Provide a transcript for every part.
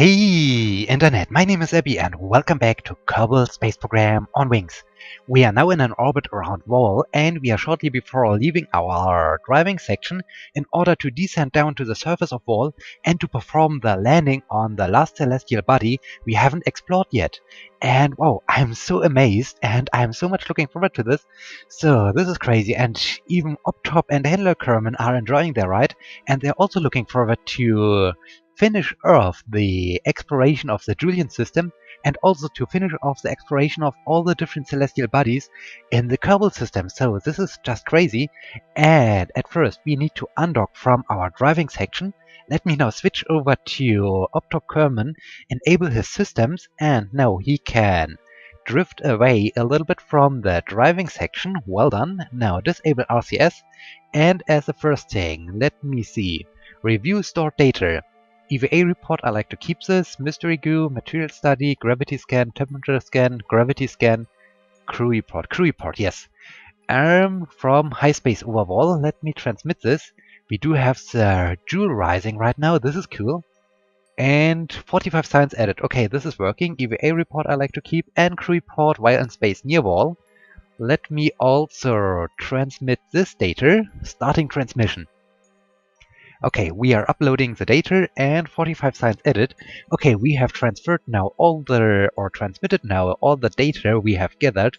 Hey Internet, my name is Abby and welcome back to Kerbal Space Program on Wings. We are now in an orbit around Vall and we are shortly before leaving our driving section in order to descend down to the surface of Vall and to perform the landing on the last celestial body we haven't explored yet. And wow, I'm so amazed and I'm so much looking forward to this. So this is crazy, and even Obtop and Kerbal Kerman are enjoying their ride, and they're also looking forward to finish off the exploration of the Julian system and also to finish off the exploration of all the different celestial bodies in the Kerbal system. So this is just crazy. And at first we need to undock from our driving section. Let me now switch over to Obtop Kerman, enable his systems, and now he can drift away a little bit from the driving section. Well done. Now disable RCS, and as the first thing, let me see. Review stored data. EVA report, I like to keep this. Mystery goo, material study, gravity scan, temperature scan, gravity scan, crew report. Crew report, yes. From high space over Vall, let me transmit this. We do have the Joule rising right now, this is cool. And 45 science added. Okay, this is working. EVA report I like to keep, and crew report while in space near Vall. Let me also transmit this data. Starting transmission. Okay, we are uploading the data and 45 science added. Okay, we have transmitted now all the data we have gathered,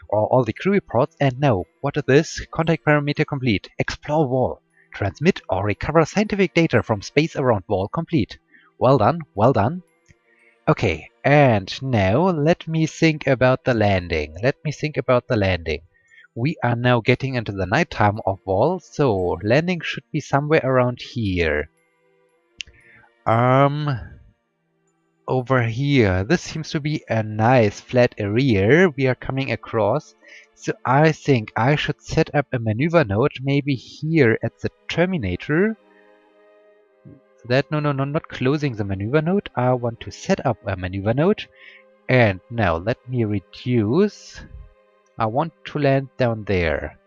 or all the crew reports, and now, what is this? Contact parameter complete. Explore Vall. Transmit or recover scientific data from space around Vall complete. Well done, well done. Okay, and now let me think about the landing. We are now getting into the nighttime of Vall, so landing should be somewhere around here. Over here. This seems to be a nice flat area we are coming across. So I think I should set up a maneuver node, maybe here at the terminator. No, not closing the maneuver node. I want to set up a maneuver node. And now let me reduce. I want to land down there.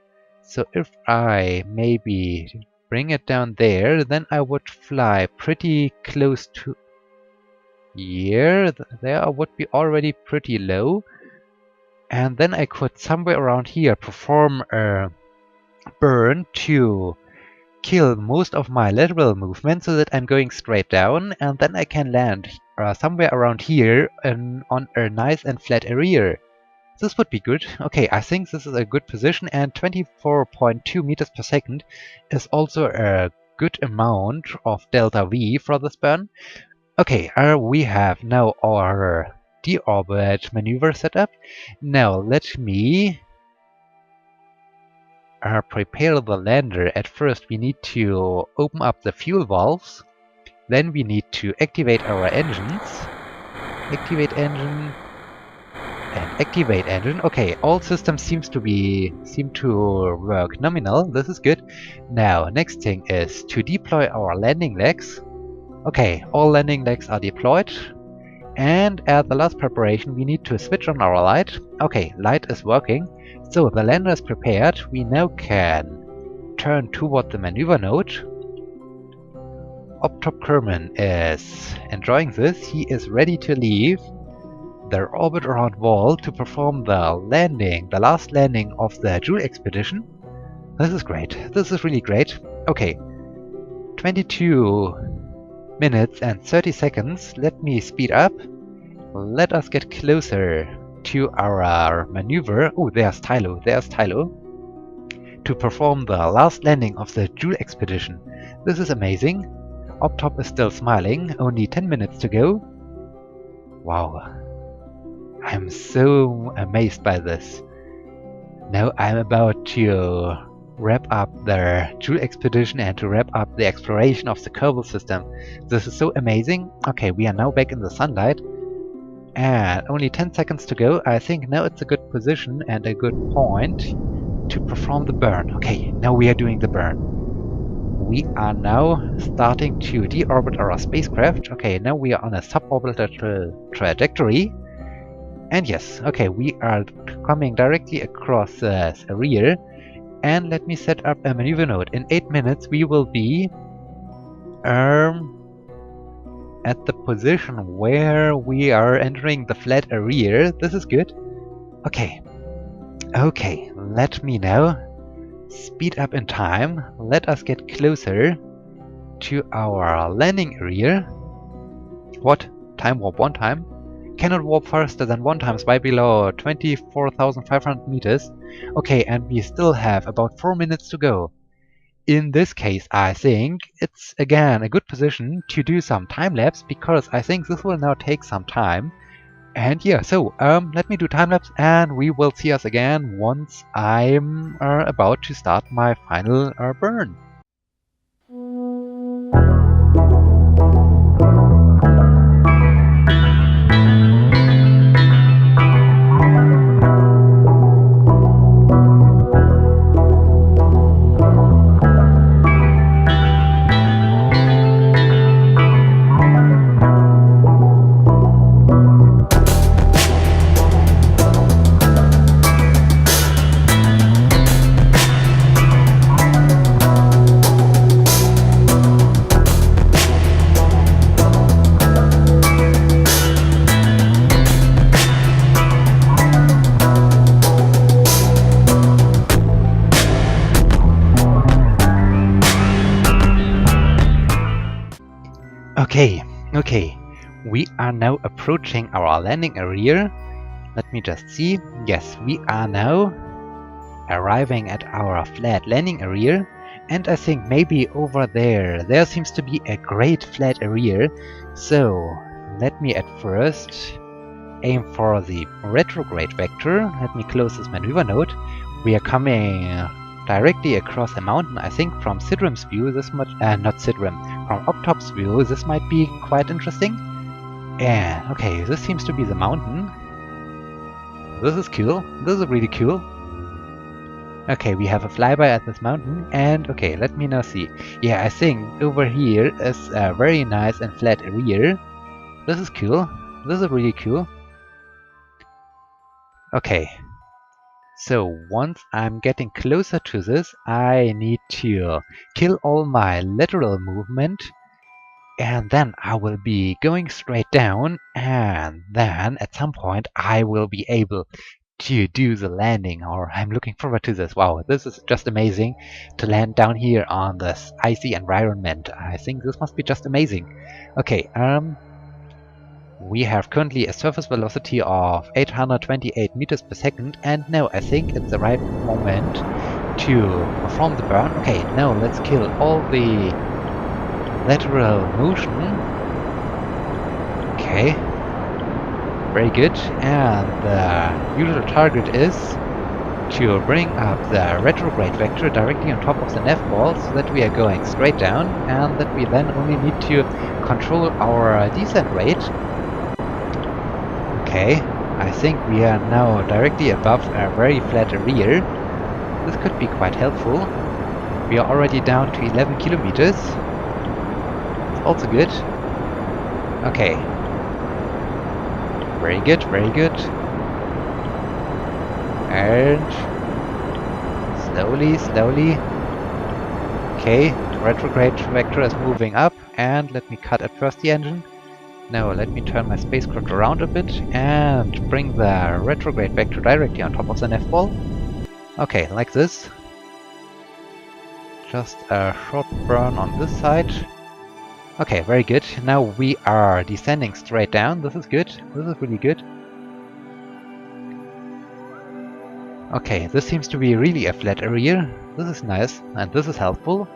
So if I maybe bring it down there, then I would fly pretty close to here. There I would be already pretty low. And then I could somewhere around here perform a burn to kill most of my lateral movement so that I'm going straight down, and then I can land somewhere around here on a nice and flat area. This would be good. Okay, I think this is a good position, and 24.2 meters per second is also a good amount of delta V for this burn. Okay, we have now our deorbit maneuver set up. Now let me prepare the lander. At first we need to open up the fuel valves. Then we need to activate our engines. Activate engine. And activate engine. Okay, all systems seem to work nominal. This is good. Now, next thing is to deploy our landing legs. Okay, all landing legs are deployed. And at the last preparation, we need to switch on our light. Okay, light is working. So the lander is prepared. We now can turn toward the maneuver node. Obtop Kerman is enjoying this. He is ready to leave their orbit around Vall to perform the last landing of the Joule expedition. This is great. This is really great. Okay, 22 minutes and 30 seconds. Let me speed up. Let us get closer to our maneuver. Oh, there's Tylo. To perform the last landing of the Joule expedition. This is amazing. Obtop is still smiling. Only 10 minutes to go. Wow. I'm so amazed by this. Now I'm about to wrap up the Joule expedition and to wrap up the exploration of the Kerbal system. This is so amazing. Okay, we are now back in the sunlight. And only 10 seconds to go. I think now it's a good position and a good point to perform the burn. Okay, now we are doing the burn. We are now starting to deorbit our spacecraft. Okay, now we are on a suborbital trajectory. And yes, okay, we are coming directly across the area. And let me set up a maneuver node. In 8 minutes we will be at the position where we are entering the flat area. This is good. Okay. Okay, let me now speed up in time. Let us get closer to our landing area. What? Time warp 1 time? Cannot warp faster than 1 times by below 24,500 meters. Okay, and we still have about 4 minutes to go. In this case, I think it's again a good position to do some time-lapse, because I think this will now take some time. And yeah, so let me do time-lapse and we will see us again once I'm about to start my final burn. Okay, we are now approaching our landing area. Let me just see. Yes, we are now arriving at our flat landing area, and I think maybe over there seems to be a great flat area. So let me at first aim for the retrograde vector. Let me close this maneuver node. We are coming directly across a mountain. I think from Sidrim's view this much, not Sidrim, from Obtop's view this might be quite interesting. And okay, this seems to be the mountain. This is cool. This is really cool. Okay, we have a flyby at this mountain, and okay, let me now see. Yeah, I think over here is a very nice and flat area. This is cool. This is really cool. Okay. So once I'm getting closer to this, I need to kill all my lateral movement, and then I will be going straight down, and then at some point I will be able to do the landing, or I'm looking forward to this. Wow, this is just amazing to land down here on this icy environment. I think this must be just amazing. Okay, we have currently a surface velocity of 828 meters per second, and now I think it's the right moment to perform the burn. Okay, now let's kill all the lateral motion. Okay, very good. And the usual target is to bring up the retrograde vector directly on top of the nav ball, so that we are going straight down, and that we then only need to control our descent rate. Okay, I think we are now directly above a very flat area. This could be quite helpful. We are already down to 11 kilometers. It's also good. Okay. Very good, very good. And slowly, slowly. Okay, the retrograde vector is moving up, and let me cut at first the engine. Now let me turn my spacecraft around a bit and bring the retrograde vector directly on top of the nav ball. Okay, like this. Just a short burn on this side. Okay, very good. Now we are descending straight down. This is good. This is really good. Okay, this seems to be really a flat area. This is nice, and this is helpful.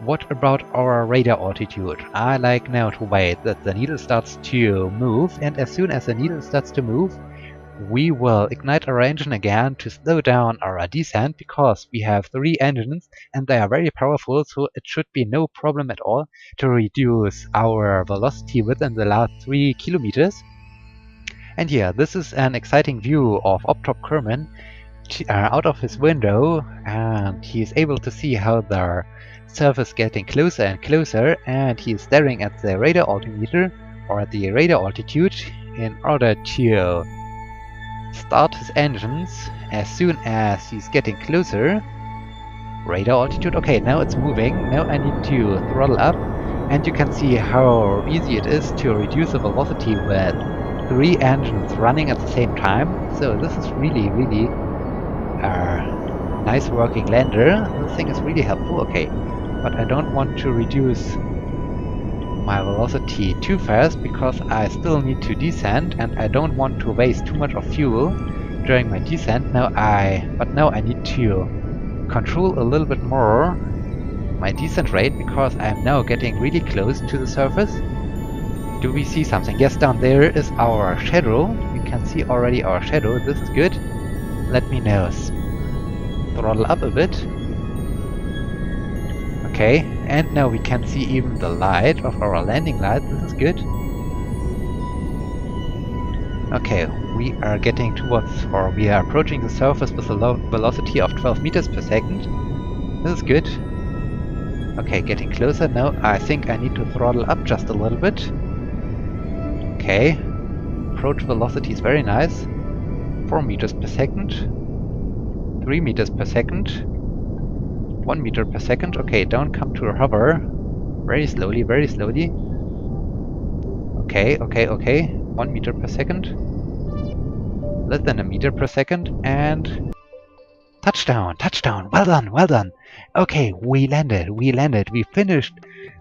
What about our radar altitude? I like now to wait that the needle starts to move, and as soon as the needle starts to move, we will ignite our engine again to slow down our descent, because we have 3 engines and they are very powerful, so it should be no problem at all to reduce our velocity within the last 3 kilometers. And yeah, this is an exciting view of Obtop Kerman out of his window, and he is able to see how the surface getting closer and closer, and he is staring at the radar altimeter, or the radar altitude, in order to start his engines as soon as he's getting closer. Radar altitude, okay, now it's moving. Now I need to throttle up And you can see how easy it is to reduce the velocity with 3 engines running at the same time. So this is really, really a nice working lander. This thing is really helpful. Okay, but I don't want to reduce my velocity too fast because I still need to descend and I don't want to waste too much of fuel during my descent. Now I need to control a little bit more my descent rate because I'm now getting really close to the surface. Do we see something? Yes, down there is our shadow. You can see already our shadow. This is good. Let me now throttle up a bit. Okay, and now we can see even the light of our landing light. This is good. Okay, we are getting towards, or we are approaching the surface with a low velocity of 12 meters per second. This is good. Okay, getting closer now. I think I need to throttle up just a little bit. Okay, approach velocity is very nice. 4 meters per second. 3 meters per second. 1 meter per second. Okay, don't come to a hover. Very slowly, very slowly. Okay, okay, okay. 1 meter per second. Less than a meter per second. And touchdown, touchdown. Well done, well done. Okay, we landed, we landed. We finished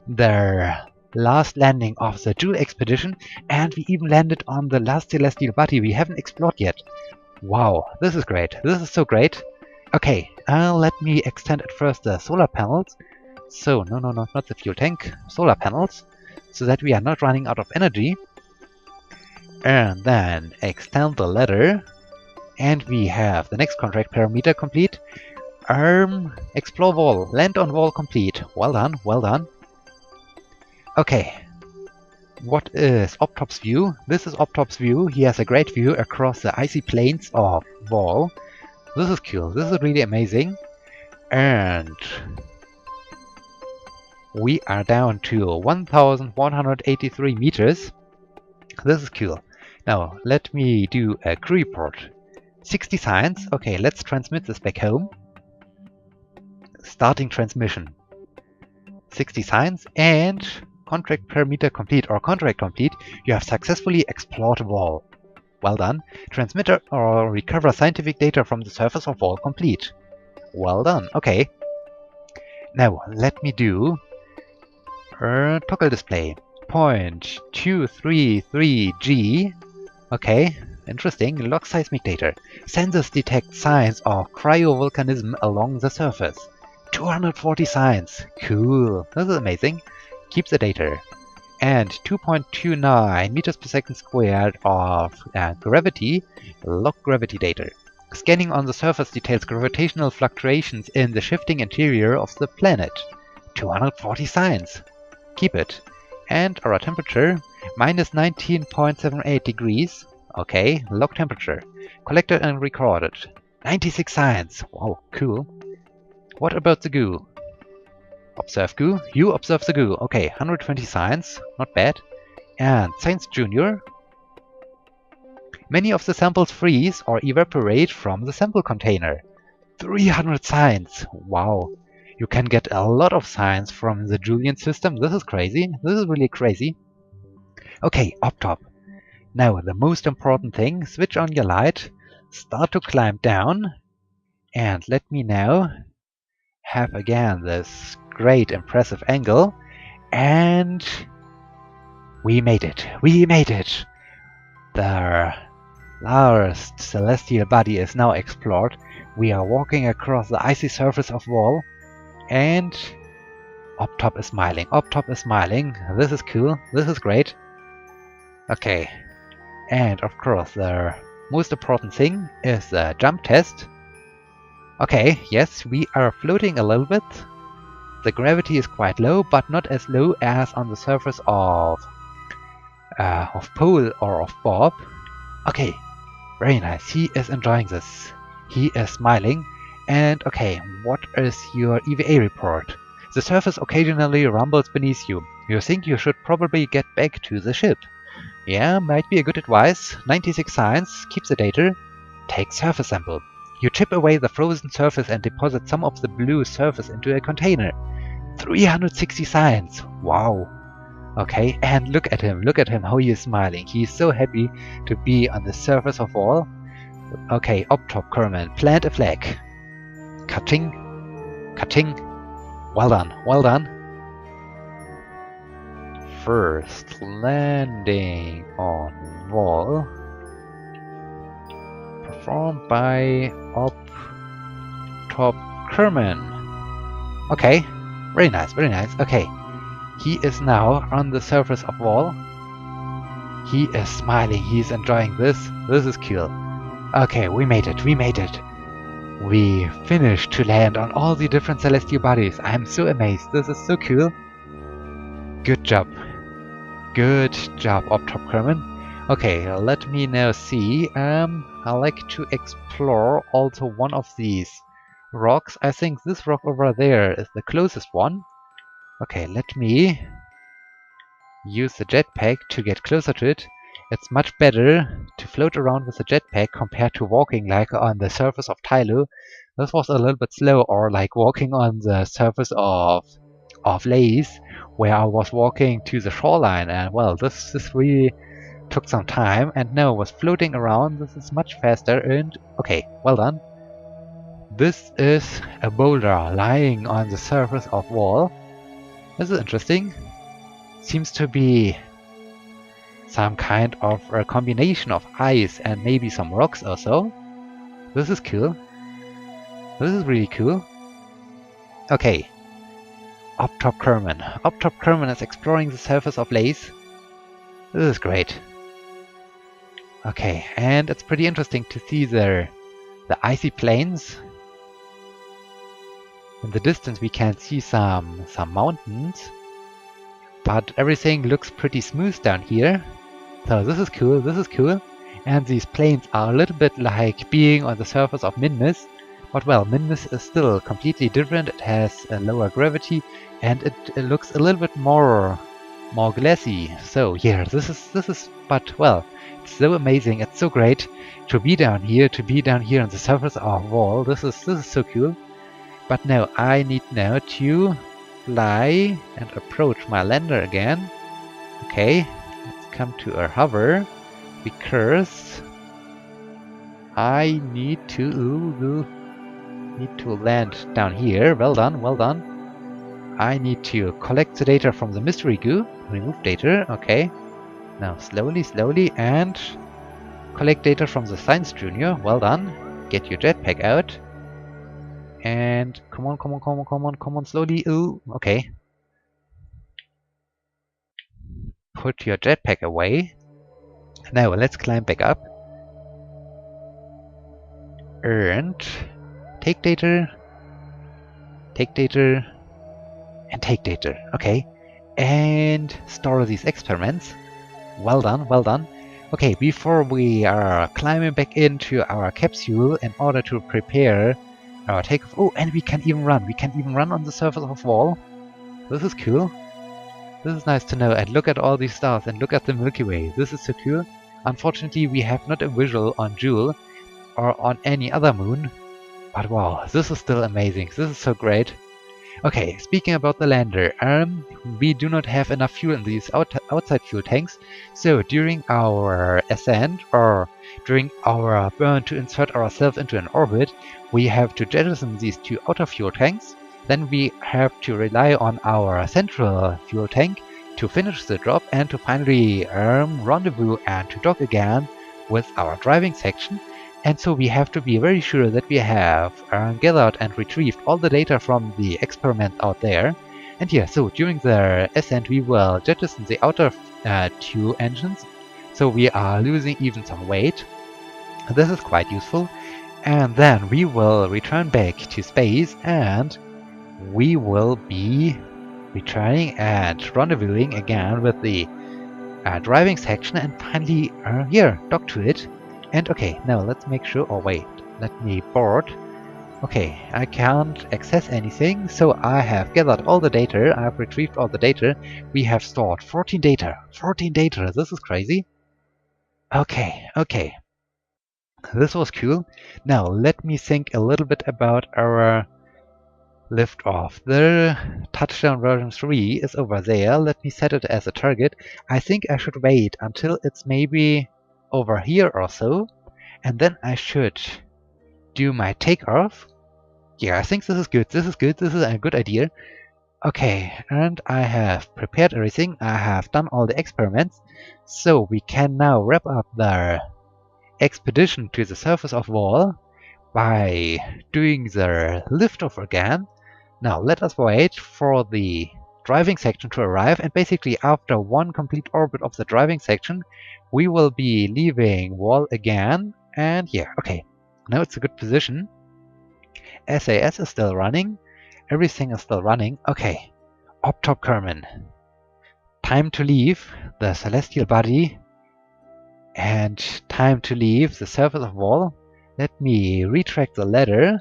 the last landing of the Jewel expedition. And we even landed on the last celestial body we haven't explored yet. Wow, this is great. This is so great. Okay, let me extend at first the solar panels. So, no, not the fuel tank. Solar panels. So that we are not running out of energy. And then extend the ladder. And we have the next contract parameter complete. Explore Vall. Land on Vall complete. Well done, well done. Okay. What is Obtop's view? This is Obtop's view. He has a great view across the icy plains of Vall. This is cool. This is really amazing. And we are down to 1,183 meters. This is cool. Now, let me do a crew report. 60 science. Okay, let's transmit this back home. Starting transmission. 60 science and contract parameter complete or contract complete. You have successfully explored Vall. Well done. Transmitter or recover scientific data from the surface of Vall complete. Well done. Okay. Now let me do toggle display. 0.233G. Okay. Interesting. Log seismic data. Sensors detect signs of cryovolcanism along the surface. 240 signs. Cool. This is amazing. Keep the data. And 2.29 meters per second squared of gravity, log gravity data. Scanning on the surface details gravitational fluctuations in the shifting interior of the planet. 240 signs. Keep it. And our temperature, minus 19.78 degrees. Okay, log temperature. Collected and recorded. 96 signs. Wow, cool. What about the goo? Observe goo. You observe the goo. Okay, 120 signs. Not bad. And Science Junior. Many of the samples freeze or evaporate from the sample container. 300 signs. Wow. You can get a lot of signs from the Julian system. This is crazy. This is really crazy. Okay, Obtop. Now, the most important thing. Switch on your light. Start to climb down. And let me now have again this great impressive angle, and we made it. We made it. The last celestial body is now explored. We are walking across the icy surface of Vall, and Obtop is smiling. Obtop is smiling. This is cool. This is great. Okay, and of course the most important thing is the jump test. Okay, yes, we are floating a little bit. The gravity is quite low, but not as low as on the surface of Pole or of Bob. Okay, very nice. He is enjoying this. He is smiling. And okay, what is your EVA report? The surface occasionally rumbles beneath you. You think you should probably get back to the ship. Yeah, might be a good advice. 96 signs. Keep the data. Take surface sample. You chip away the frozen surface and deposit some of the blue surface into a container. 360 signs. Wow. Okay, and look at him, how he is smiling. He is so happy to be on the surface of Vall. Okay, Obtop Kerman, plant a flag. Cutting, cutting. Well done, well done. First landing on Vall, performed by Obtop Kerman. Okay, very nice, very nice. Okay, he is now on the surface of Vall. He is smiling, he is enjoying this. This is cool. Okay, we made it, we made it. We finished to land on all the different celestial bodies. I'm so amazed, this is so cool. Good job. Good job, Obtop Kerman. Okay, let me now see. I like to explore also one of these rocks. I think this rock over there is the closest one. Okay, let me use the jetpack to get closer to it. It's much better to float around with the jetpack compared to walking like on the surface of Tylo. This was a little bit slow, or like walking on the surface of Lace, where I was walking to the shoreline, and well, this really took some time, and now was floating around. This is much faster, and okay, well done. This is a boulder lying on the surface of Vall. This is interesting. Seems to be some kind of a combination of ice and maybe some rocks or so. This is cool. This is really cool. Okay. Obtop Kerman. Obtop Kerman is exploring the surface of Lace. This is great. Okay, and it's pretty interesting to see the icy plains. In the distance we can see some mountains, but everything looks pretty smooth down here. So this is cool, this is cool. And these plains are a little bit like being on the surface of Minmus. But well, Minmus is still completely different. It has a lower gravity and it looks a little bit more glassy. So yeah, this is but well, it's so amazing, it's so great to be down here on the surface of Vall. This is so cool. But now I need now to fly and approach my lander again. Okay, let's come to a hover because I need to land down here. Well done, well done. I need to collect the data from the mystery goo. Remove data, okay. Now slowly, slowly, and collect data from the science junior. Well done. Get your jetpack out. And come on, slowly. Ooh, okay. Put your jetpack away. Now let's climb back up. And take data, and take data. Okay. And store these experiments. Well done, well done. Okay, before we are climbing back into our capsule in order to prepare our takeoff. Oh, and we can even run. We can even run on the surface of Vall. This is cool. This is nice to know. And look at all these stars and look at the Milky Way. This is so cool. Unfortunately, we have not a visual on Jewel or on any other moon. But wow, this is still amazing. This is so great. Okay, speaking about the lander, we do not have enough fuel in these outside fuel tanks. So during our ascent or during our burn to insert ourselves into an orbit, we have to jettison these two outer fuel tanks. Then we have to rely on our central fuel tank to finish the job and to finally rendezvous and to dock again with our driving section. And so we have to be very sure that we have gathered and retrieved all the data from the experiment out there. And yeah, so during the ascent we will jettison the outer two engines, so we are losing even some weight. This is quite useful. And then we will return back to space and we will be returning and rendezvousing again with the driving section and finally here, dock to it. And okay, now let's make sure, oh wait, let me board. Okay, I can't access anything, so I have gathered all the data, I have retrieved all the data. We have stored 14 data, this is crazy. Okay, okay. This was cool. Now let me think a little bit about our lift off. The touchdown version 3 is over there. Let me set it as a target. I think I should wait until it's maybe over here or so, and then I should do my takeoff. Yeah, I think this is good. This is good. This is a good idea. Okay, and I have prepared everything. I have done all the experiments, so we can now wrap up the expedition to the surface of Vall by doing the liftoff again. Now let us wait for the driving section to arrive, and basically after one complete orbit of the driving section we will be leaving Vall again. And yeah, okay, now it's a good position. SAS is still running, everything is still running. Okay, Obtop Kerman, time to leave the celestial body and time to leave the surface of Vall. Let me retract the ladder.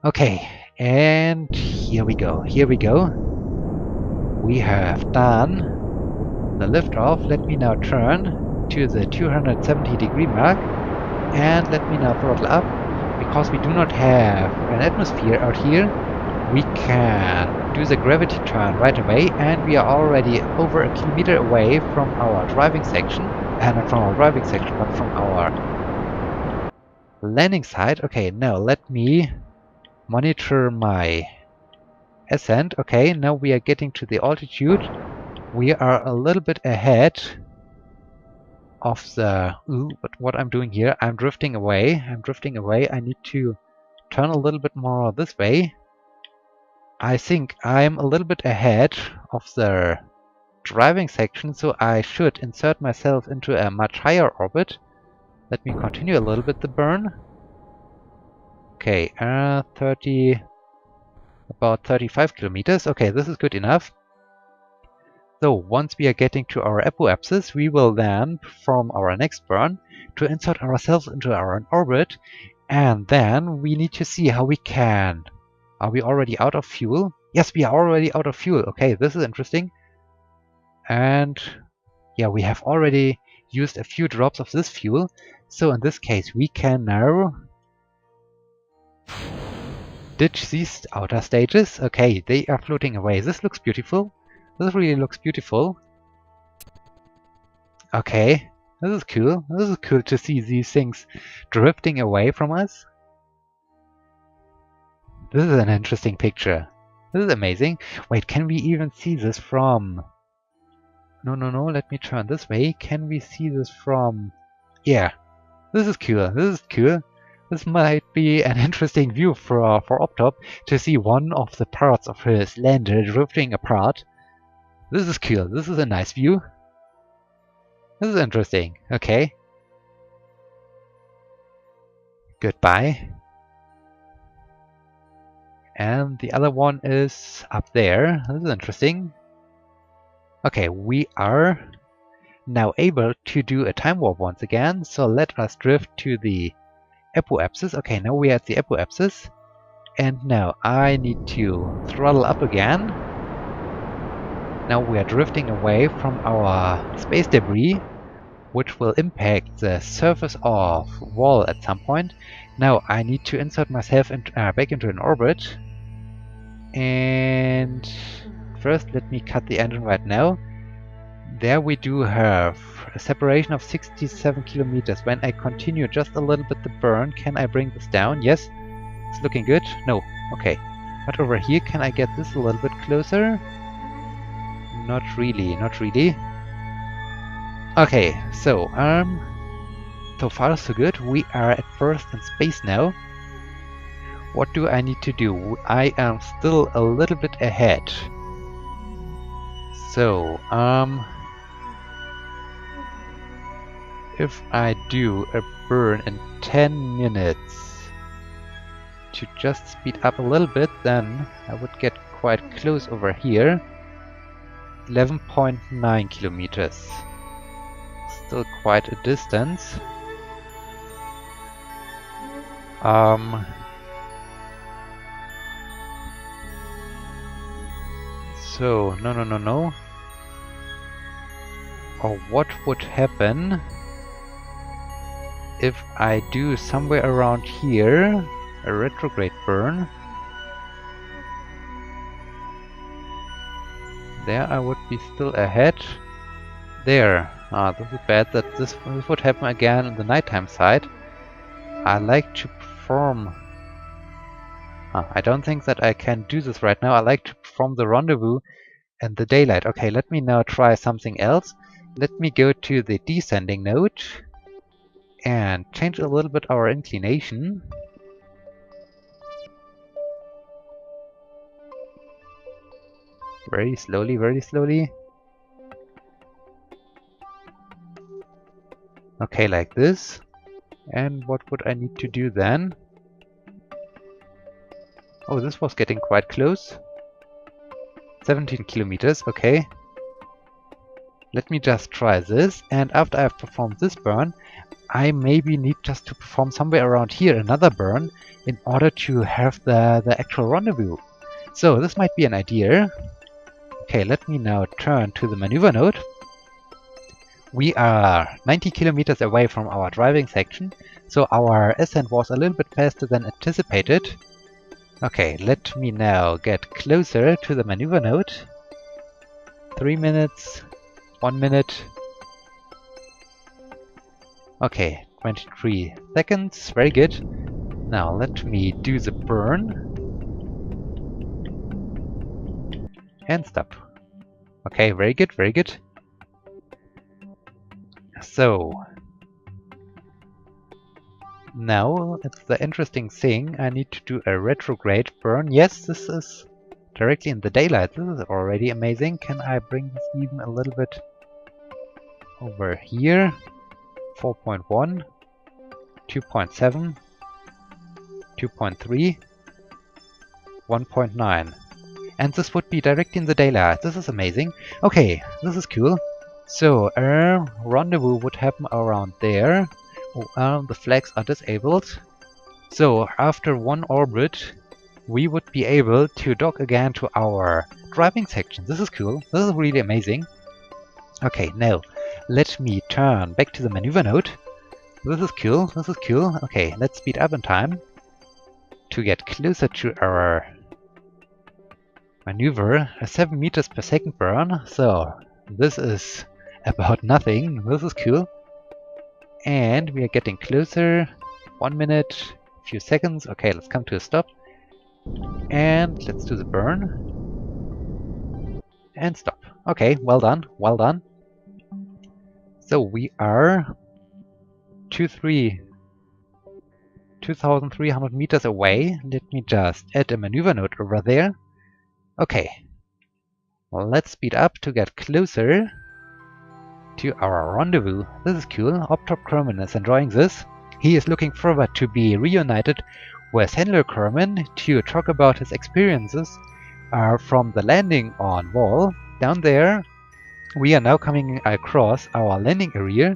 Okay, and here we go, here we go. We have done the liftoff. Let me now turn to the 270-degree mark, and let me now throttle up. Because we do not have an atmosphere out here, we can do the gravity turn right away, and we are already over a kilometer away from our driving section. Not from our driving section, but from our landing site. Okay, now let me monitor my ascent. Okay, now we are getting to the altitude. We are a little bit ahead of the... but what I'm doing here, I'm drifting away. I need to turn a little bit more this way. I think I'm a little bit ahead of the driving section, so I should insert myself into a much higher orbit. Let me continue a little bit the burn. Okay, about 35 kilometers. Okay, this is good enough. So once we are getting to our apoapsis, we will then perform our next burn to insert ourselves into our orbit, and then we need to see how we can... Are we already out of fuel? Yes, we are already out of fuel. Okay, this is interesting. And yeah, we have already used a few drops of this fuel. So in this case, we can now ditch these outer stages. Okay, they are floating away. This looks beautiful. This really looks beautiful. Okay, this is cool. This is cool to see these things drifting away from us. This is an interesting picture. This is amazing. Wait, can we even see this from... No, let me turn this way. Can we see this from... Yeah, this is cool. This is cool. This might be an interesting view for Obtop, to see one of the parts of his lander drifting apart. This is cool. This is a nice view. This is interesting. Okay. Goodbye. And the other one is up there. This is interesting. Okay, we are now able to do a time warp once again. So let us drift to the apoapsis. Okay, now we are at the apoapsis. And now I need to throttle up again. Now we are drifting away from our space debris, which will impact the surface of Vall at some point. Now I need to insert myself back into an orbit. And first let me cut the engine right now. There we do have a separation of 67 kilometers. When I continue just a little bit the burn, can I bring this down? Yes, it's looking good. No, okay. But over here, can I get this a little bit closer? Not really, not really. Okay, so far so good. We are at first in space now. What do I need to do? I am still a little bit ahead. So, if I do a burn in 10 minutes to just speed up a little bit, then I would get quite close over here. 11.9 kilometers. Still quite a distance. So, no. Or what would happen if I do somewhere around here a retrograde burn? There I would be still ahead. There. Ah, this is bad that this would happen again on the nighttime side. I like to perform... I don't think that I can do this right now. I like to perform the rendezvous in the daylight. Okay, let me now try something else. Let me go to the descending node and change a little bit our inclination. Very slowly, very slowly. Okay, like this. And what would I need to do then? Oh, this was getting quite close. 17 kilometers, okay. Let me just try this, and after I've performed this burn, I maybe need just to perform somewhere around here another burn in order to have the actual rendezvous. So this might be an idea. Okay, let me now turn to the maneuver node. We are 90 kilometers away from our driving section, so our ascent was a little bit faster than anticipated. Okay, let me now get closer to the maneuver node. 3 minutes, 1 minute. Okay, 23 seconds, very good. Now let me do the burn. And stop. Okay, very good, very good. So, now it's the interesting thing. I need to do a retrograde burn. Yes, this is directly in the daylight. This is already amazing. Can I bring this even a little bit over here? 4.1, 2.7, 2.3, 1.9. And this would be directly in the daylight. This is amazing. Okay, this is cool. So, rendezvous would happen around there. Oh, the flags are disabled. So, after one orbit, we would be able to dock again to our driving section. This is cool. This is really amazing. Okay, now, let me turn back to the maneuver node. This is cool. This is cool. Okay, let's speed up in time to get closer to our maneuver. A 7 meters per second burn. So, this is about nothing. This is cool. And we are getting closer. 1 minute, a few seconds. Okay, let's come to a stop. And let's do the burn. And stop. Okay, well done, well done. So we are 2,300 meters away. Let me just add a maneuver node over there. Okay. Well, let's speed up to get closer to our rendezvous. This is cool. Obtop Kerman is enjoying this. He is looking forward to be reunited with Handler Kerman to talk about his experiences from the landing on Vall. Down there, we are now coming across our landing area.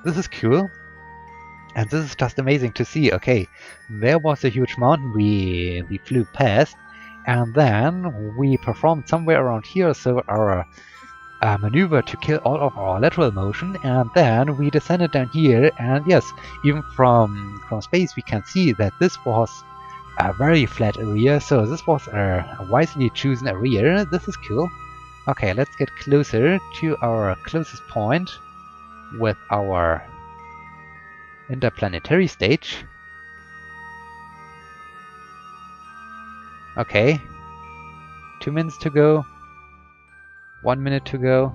This is cool. And this is just amazing to see. Okay, there was a huge mountain we flew past. And then we performed somewhere around here, so our maneuver to kill all of our lateral motion, and then we descended down here, and yes, even from space we can see that this was a very flat area, so this was a wisely chosen area. This is cool. Okay, let's get closer to our closest point with our interplanetary stage. Okay, 2 minutes to go. 1 minute to go.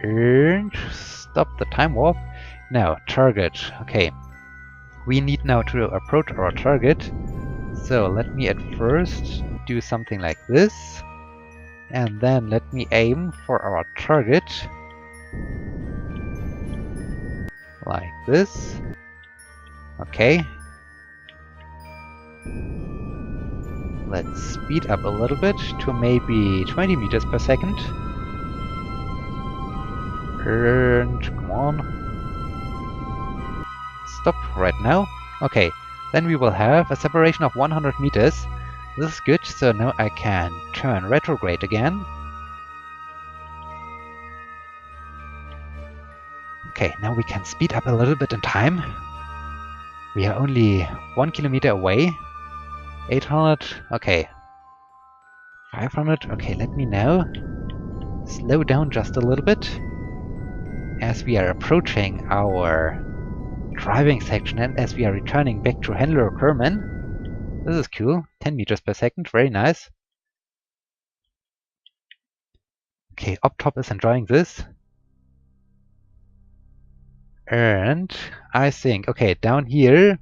And stop the time warp. Now, target. Okay. We need now to approach our target. So let me at first do something like this. And then let me aim for our target. Like this. Okay. Let's speed up a little bit to maybe 20 meters per second. And come on. Stop right now. Okay, then we will have a separation of 100 meters. This is good, so now I can turn retrograde again. Okay, now we can speed up a little bit in time. We are only 1 kilometer away. 800, okay. 500. Okay, let me now slow down just a little bit as we are approaching our driving section and as we are returning back to Handler Kerman. This is cool. 10 meters per second. Very nice. Okay, Obtop is enjoying this. And I think, okay, down here,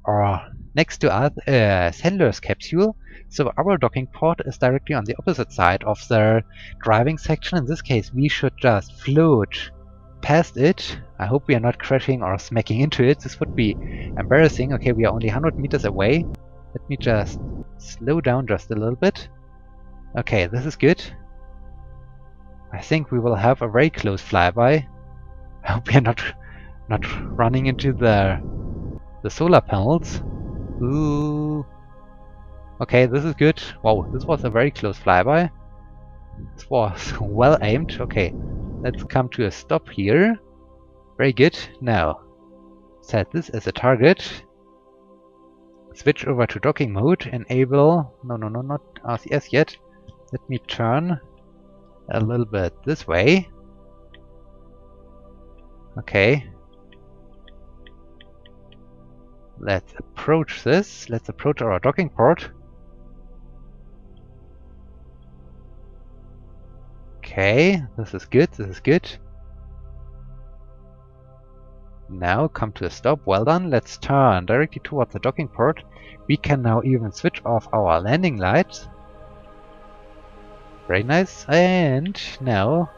or next to us, Sandler's capsule. So our docking port is directly on the opposite side of the driving section. In this case, we should just float past it. I hope we are not crashing or smacking into it. This would be embarrassing. Okay, we are only 100 meters away. Let me just slow down just a little bit. Okay, this is good. I think we will have a very close flyby. I hope we are not running into the solar panels. Ooh. Okay, this is good. Wow, this was a very close flyby. This was well aimed. Okay, let's come to a stop here. Very good. Now, set this as a target. Switch over to docking mode. Enable... No, not RCS yet. Let me turn a little bit this way. Okay. Let's approach this. Let's approach our docking port. Okay, this is good, this is good. Now come to a stop. Well done. Let's turn directly towards the docking port. We can now even switch off our landing lights. Very nice. And now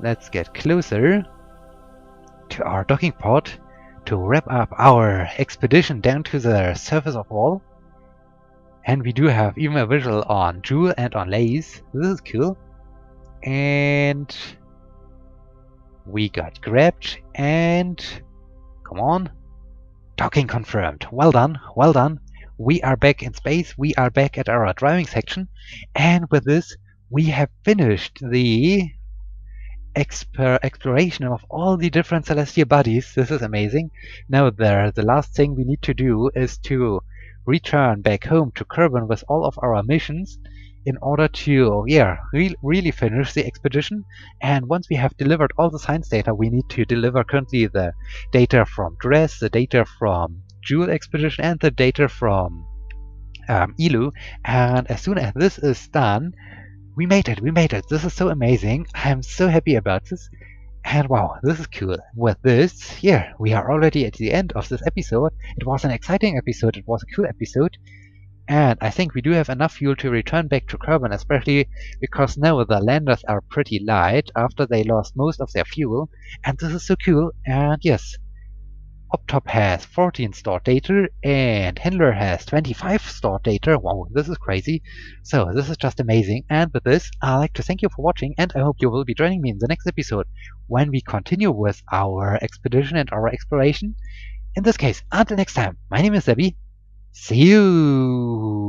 let's get closer to our docking port to wrap up our expedition down to the surface of Vall. And we do have even a visual on Jewel and on Lace. This is cool. And we got grabbed and... Come on. Docking confirmed. Well done, well done. We are back in space. We are back at our driving section. And with this, we have finished the exploration of all the different celestial bodies. This is amazing. Now the last thing we need to do is to return back home to Kerban with all of our missions in order to, really finish the expedition. And once we have delivered all the science data, we need to deliver currently the data from Dress, the data from Jewel Expedition, and the data from Elu. And as soon as this is done, we made it, we made it. This is so amazing. I'm so happy about this. And wow, this is cool. With this, we are already at the end of this episode. It was an exciting episode, it was a cool episode. And I think we do have enough fuel to return back to Kerban, especially because now the landers are pretty light after they lost most of their fuel. And this is so cool. And yes, Obtop has 14 stored data and Handler has 25 stored data. Wow, this is crazy. So this is just amazing. And with this, I'd like to thank you for watching, and I hope you will be joining me in the next episode when we continue with our expedition and our exploration. In this case, until next time, my name is Debbie. See you!